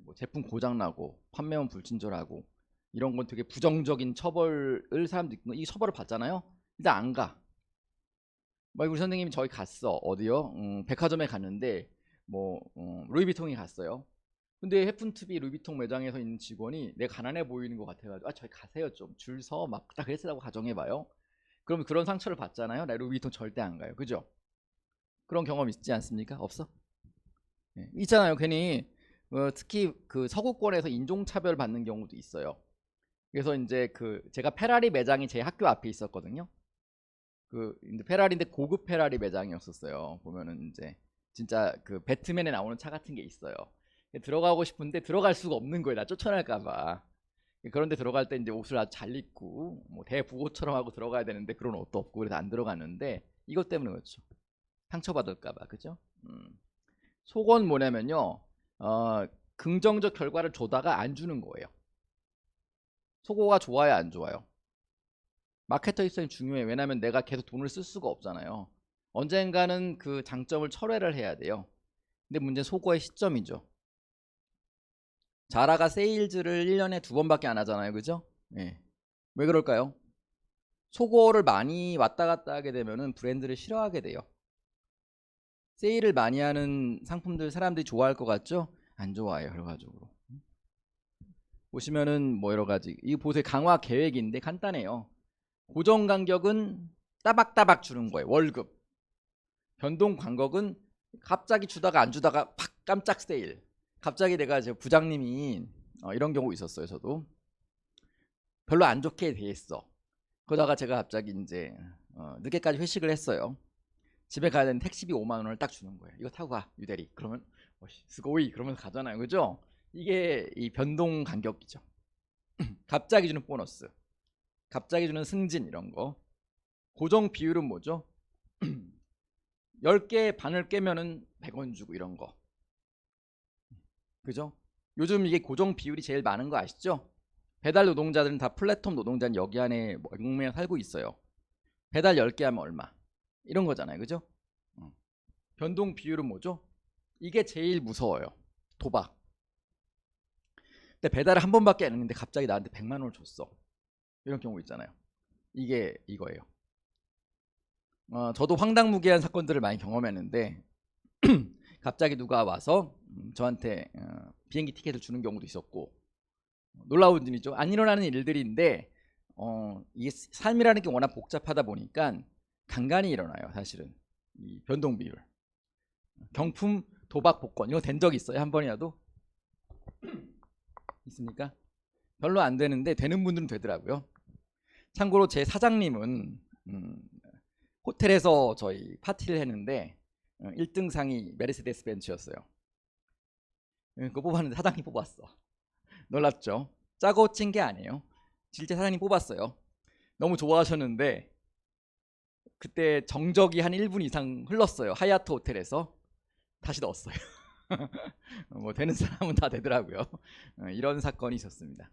뭐 제품 고장 나고 판매원 불친절하고 이런 건 되게 부정적인 처벌을 사람들이 이 처벌을 받잖아요. 일단 안 가. 막 우리 선생님이 저희 갔어. 어디요? 백화점에 갔는데 뭐 루이비통에 갔어요. 근데 해픈투비 루이비통 매장에서 있는 직원이 내가 가난해 보이는 것 같아가지고 저희 가세요, 좀 줄 서 막 딱 그랬다고 가정해봐요. 그러면 그런 상처를 받잖아요. 나 루이비통 절대 안 가요. 그죠? 그런 경험 있지 않습니까? 없어? 네. 있잖아요. 괜히 특히 그 서구권에서 인종차별 받는 경우도 있어요. 그래서 이제 그 제가 페라리 매장이 제 학교 앞에 있었거든요. 그 이제 페라리인데 고급 페라리 매장이었었어요. 보면은 이제 진짜 그 배트맨에 나오는 차 같은 게 있어요. 들어가고 싶은데 들어갈 수가 없는 거예요. 나 쫓아날까봐. 그런데 들어갈 때 이제 옷을 아주 잘 입고 뭐 대부호처럼 하고 들어가야 되는데 그런 옷도 없고 그래서 안 들어갔는데 이것 때문에 그렇죠. 상처받을까봐. 그죠? 속은 뭐냐면요. 긍정적 결과를 줘다가 안 주는 거예요. 속어가 좋아요, 안 좋아요? 마케터 입장이 중요해. 왜냐면 내가 계속 돈을 쓸 수가 없잖아요. 언젠가는 그 장점을 철회를 해야 돼요. 근데 문제는 속어의 시점이죠. 자라가 세일즈를 1년에 2번밖에 안 하잖아요. 그죠? 예. 왜 그럴까요? 속어를 많이 왔다 갔다 하게 되면은 브랜드를 싫어하게 돼요. 세일을 많이 하는 상품들 사람들이 좋아할 것 같죠? 안 좋아해요, 결과적으로. 보시면은 뭐 여러 가지. 이 보세요. 강화 계획인데 간단해요. 고정 간격은 따박따박 주는 거예요. 월급. 변동 간격은 갑자기 주다가 안 주다가 팍 깜짝 세일. 갑자기 내가 제 부장님이 이런 경우 있었어요. 저도 별로 안 좋게 대했어. 그러다가 제가 갑자기 이제 늦게까지 회식을 했어요. 집에 가야 되는 택시비 5만 원을 딱 주는 거예요. 이거 타고 가, 유대리. 그러면 스고이 그러면서 가잖아요. 그죠? 이게 이 변동 간격이죠. 갑자기 주는 보너스, 갑자기 주는 승진, 이런 거. 고정 비율은 뭐죠? 10개 반을 깨면은 100원 주고 이런 거. 그죠? 요즘 이게 고정 비율이 제일 많은 거 아시죠? 배달 노동자들은 다 플랫폼 노동자는 여기 안에 목매여 살고 있어요. 배달 10개 하면 얼마? 이런 거잖아요. 그죠? 변동 비율은 뭐죠? 이게 제일 무서워요. 도박. 근데 배달을 한 번밖에 안 했는데 갑자기 나한테 100만 원을 줬어. 이런 경우 있잖아요. 이게 이거예요. 저도 황당무계한 사건들을 많이 경험했는데 갑자기 누가 와서 저한테 비행기 티켓을 주는 경우도 있었고, 놀라운 일이죠. 안 일어나는 일들인데 이게 삶이라는 게 워낙 복잡하다 보니까 간간히 일어나요. 사실은 이 변동 비율, 경품, 도박, 복권 이거 된 적 있어요? 한 번이라도 있습니까? 별로 안 되는데 되는 분들은 되더라고요. 참고로 제 사장님은 호텔에서 저희 파티를 했는데 1등 상이 메르세데스 벤츠였어요. 그거 뽑았는데 사장님 뽑았어. 놀랍죠? 짜고 친 게 아니에요. 실제 사장님 뽑았어요. 너무 좋아하셨는데 그때 정적이 한 1분 이상 흘렀어요. 하얏트 호텔에서. 다시 넣었어요. 뭐 되는 사람은 다 되더라고요. 이런 사건이 있었습니다.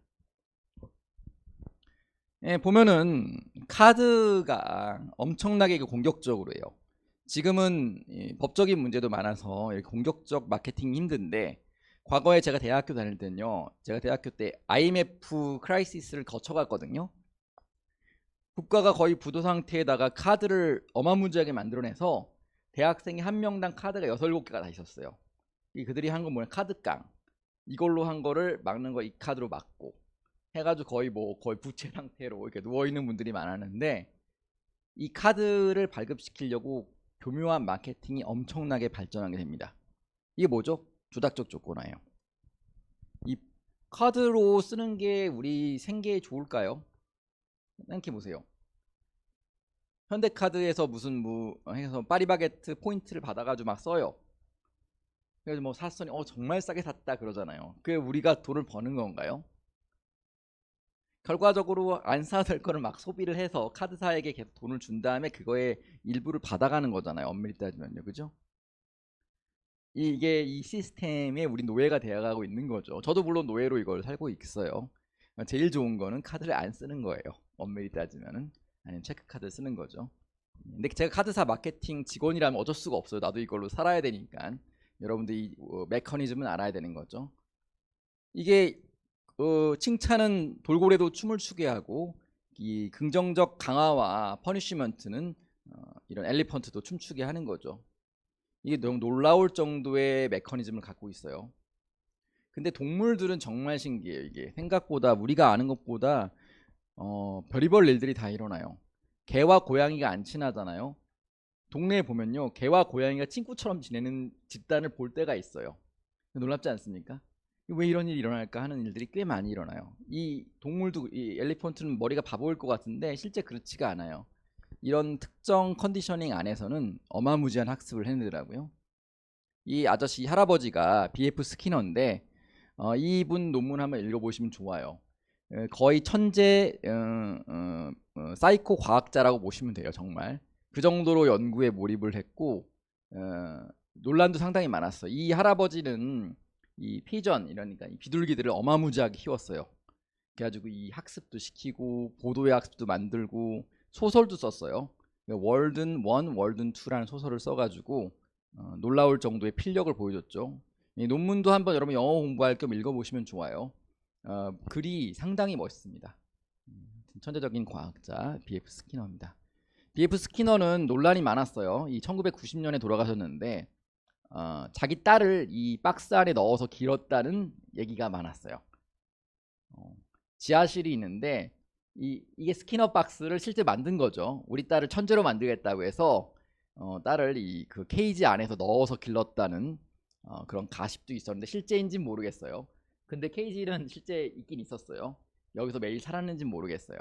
예, 보면은 카드가 엄청나게 공격적으로 해요. 지금은 법적인 문제도 많아서 이렇게 공격적 마케팅이 힘든데 과거에 제가 대학교 다닐 때는요. 제가 대학교 때 IMF 크라이시스를 거쳐갔거든요. 국가가 거의 부도 상태에다가 카드를 어마무지하게 만들어내서 대학생이 한 명당 카드가 6, 7개가 다 있었어요. 그들이 한 건 뭐냐, 카드깡. 이걸로 한 거를 막는 거 이 카드로 막고 해가지고 거의 부채 상태로 이렇게 누워있는 분들이 많았는데 이 카드를 발급시키려고 교묘한 마케팅이 엄청나게 발전하게 됩니다. 이게 뭐죠? 조작적 조건화예요. 이 카드로 쓰는 게 우리 생계에 좋을까요? 생각해 보세요. 현대카드에서 무슨 해서 파리바게트 포인트를 받아가지고 막 써요. 그래서 뭐 샀더니 정말 싸게 샀다 그러잖아요. 그게 우리가 돈을 버는 건가요? 결과적으로 안 사도 될 거를 막 소비를 해서 카드사에게 계속 돈을 준 다음에 그거에 일부를 받아가는 거잖아요. 엄밀히 따지면요. 그죠? 이게 이 시스템에 우리 노예가 되어가고 있는 거죠. 저도 물론 노예로 이걸 살고 있어요. 제일 좋은 거는 카드를 안 쓰는 거예요. 엄밀히 따지면은. 아니면 체크카드 쓰는 거죠. 근데 제가 카드사 마케팅 직원이라면 어쩔 수가 없어요. 나도 이걸로 살아야 되니까. 여러분들 이 메커니즘은 알아야 되는 거죠. 이게 칭찬은 돌고래도 춤을 추게 하고 이 긍정적 강화와 퍼니쉬먼트는 이런 엘리펀트도 춤추게 하는 거죠. 이게 너무 놀라울 정도의 메커니즘을 갖고 있어요. 근데 동물들은 정말 신기해요. 이게 생각보다 우리가 아는 것보다 별의별 일들이 다 일어나요. 개와 고양이가 안 친하잖아요. 동네에 보면요, 개와 고양이가 친구처럼 지내는 집단을 볼 때가 있어요. 놀랍지 않습니까? 왜 이런 일이 일어날까 하는 일들이 꽤 많이 일어나요. 이 동물도, 이 엘리펀트는 머리가 바보일 것 같은데 실제 그렇지가 않아요. 이런 특정 컨디셔닝 안에서는 어마무지한 학습을 해내더라고요. 이 아저씨 할아버지가 BF 스키너인데 이분 논문 한번 읽어보시면 좋아요. 거의 천재 사이코 과학자라고 보시면 돼요. 정말 그 정도로 연구에 몰입을 했고 논란도 상당히 많았어요. 이 할아버지는 이 피전, 이러니까 이 비둘기들을 어마무지하게 키웠어요. 그래가지고 이 학습도 시키고 보도의 학습도 만들고 소설도 썼어요. 월든 1, 월든 2라는 소설을 써가지고 놀라울 정도의 필력을 보여줬죠. 이 논문도 한번 여러분 영어 공부할 겸 읽어보시면 좋아요. 글이 상당히 멋있습니다. 천재적인 과학자 BF 스키너입니다. BF 스키너는 논란이 많았어요. 이 1990년에 돌아가셨는데 자기 딸을 이 박스 안에 넣어서 길었다는 얘기가 많았어요. 지하실이 있는데 이게 스키너 박스를 실제 만든 거죠. 우리 딸을 천재로 만들겠다고 해서 딸을 그 케이지 안에서 넣어서 길렀다는 그런 가십도 있었는데 실제인지는 모르겠어요. 근데 케이지는 실제 있긴 있었어요. 여기서 매일 살았는지는 모르겠어요.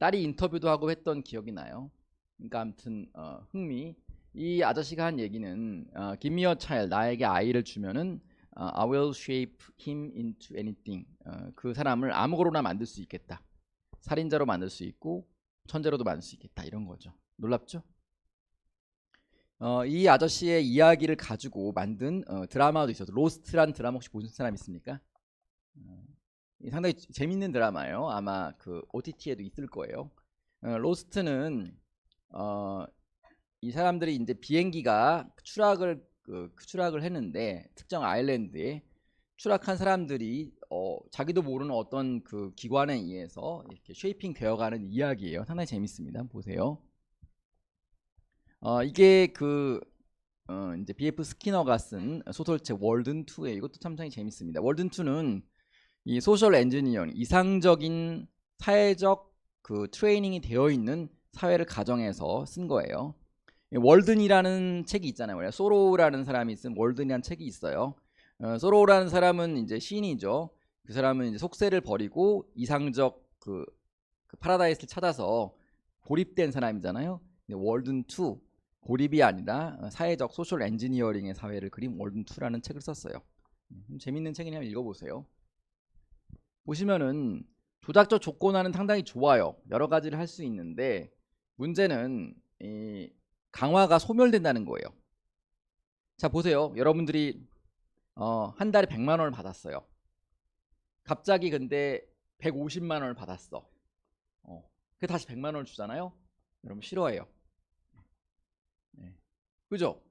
딸이 인터뷰도 하고 했던 기억이 나요. 그러니까 아무튼 흥미. 이 아저씨가 한 얘기는 Give me a child, 나에게 아이를 주면은 I will shape him into anything. 그 사람을 아무거나 만들 수 있겠다. 살인자로 만들 수 있고 천재로도 만들 수 있겠다. 이런 거죠. 놀랍죠? 이 아저씨의 이야기를 가지고 만든 드라마도 있어서 로스트란 드라마 혹시 보신 사람 있습니까? 상당히 재밌는 드라마예요. 아마 그 OTT에도 있을 거예요. 로스트는 이 사람들이 이제 비행기가 추락을 했는데 특정 아일랜드에 추락한 사람들이 자기도 모르는 어떤 그 기관에 의해서 이렇게 쉐이핑 되어가는 이야기예요. 상당히 재밌습니다. 한번 보세요. 이게 이제 BF 스키너가 쓴 소설책 월든 2에 이것도 참 상당히 재밌습니다. 월든 2는 이 소셜 엔지니어링, 이상적인 사회적 그 트레이닝이 되어 있는 사회를 가정해서 쓴 거예요. 월든이라는 책이 있잖아요. 소로우라는 사람이 쓴 월든이라는 책이 있어요. 소로우라는 사람은 이제 시인이죠. 그 사람은 이제 속세를 버리고 이상적 그 파라다이스를 찾아서 고립된 사람이잖아요. 월든 2 고립이 아니라 사회적 소셜 엔지니어링의 사회를 그린 월든 2라는 책을 썼어요. 재밌는 책이니까 읽어보세요. 보시면은 조작적 조건화는 상당히 좋아요. 여러 가지를 할 수 있는데 문제는 이 강화가 소멸된다는 거예요. 자 보세요. 여러분들이 한 달에 100만 원을 받았어요. 갑자기 근데 150만 원을 받았어. 그 다시 100만 원을 주잖아요. 여러분 싫어해요. 네. 그죠?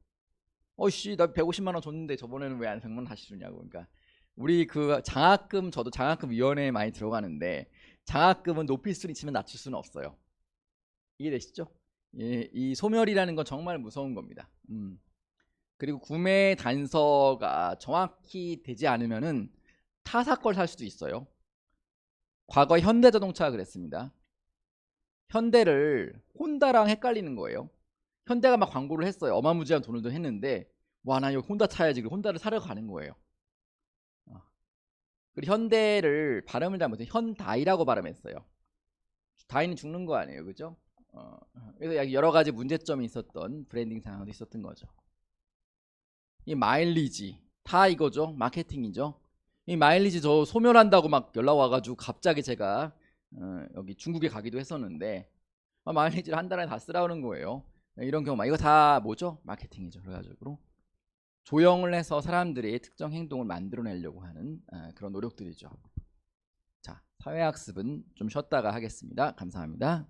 씨, 나 150만 원 줬는데 저번에는 왜 안 100만 원 다시 주냐고. 그러니까 우리 그 장학금, 저도 장학금 위원회에 많이 들어가는데 장학금은 높일 수는 있지만 낮출 수는 없어요. 이해되시죠? 이 소멸이라는 건 정말 무서운 겁니다. 그리고 구매 단서가 정확히 되지 않으면은 타사 걸 살 수도 있어요. 과거 현대자동차가 그랬습니다. 현대를 혼다랑 헷갈리는 거예요. 현대가 막 광고를 했어요. 어마무지한 돈을 했는데 와, 나 여기 혼다 차야지. 그리고 혼다를 사러 가는 거예요. 그리고 현대를 발음을 잘못해서 현다이라고 발음했어요. 다이는 죽는 거 아니에요, 그죠? 그래서 여러 가지 문제점이 있었던 브랜딩 상황도 있었던 거죠. 이 마일리지 다 이거죠. 마케팅이죠. 이 마일리지 저 소멸한다고 막 연락 와가지고 갑자기 제가 여기 중국에 가기도 했었는데 마일리지를 한 달에 다 쓰라는 거예요. 이런 경우 이거 다 뭐죠? 마케팅이죠. 그래가지고 조형을 해서 사람들이 특정 행동을 만들어내려고 하는 그런 노력들이죠. 자, 사회학습은 좀 쉬었다가 하겠습니다. 감사합니다.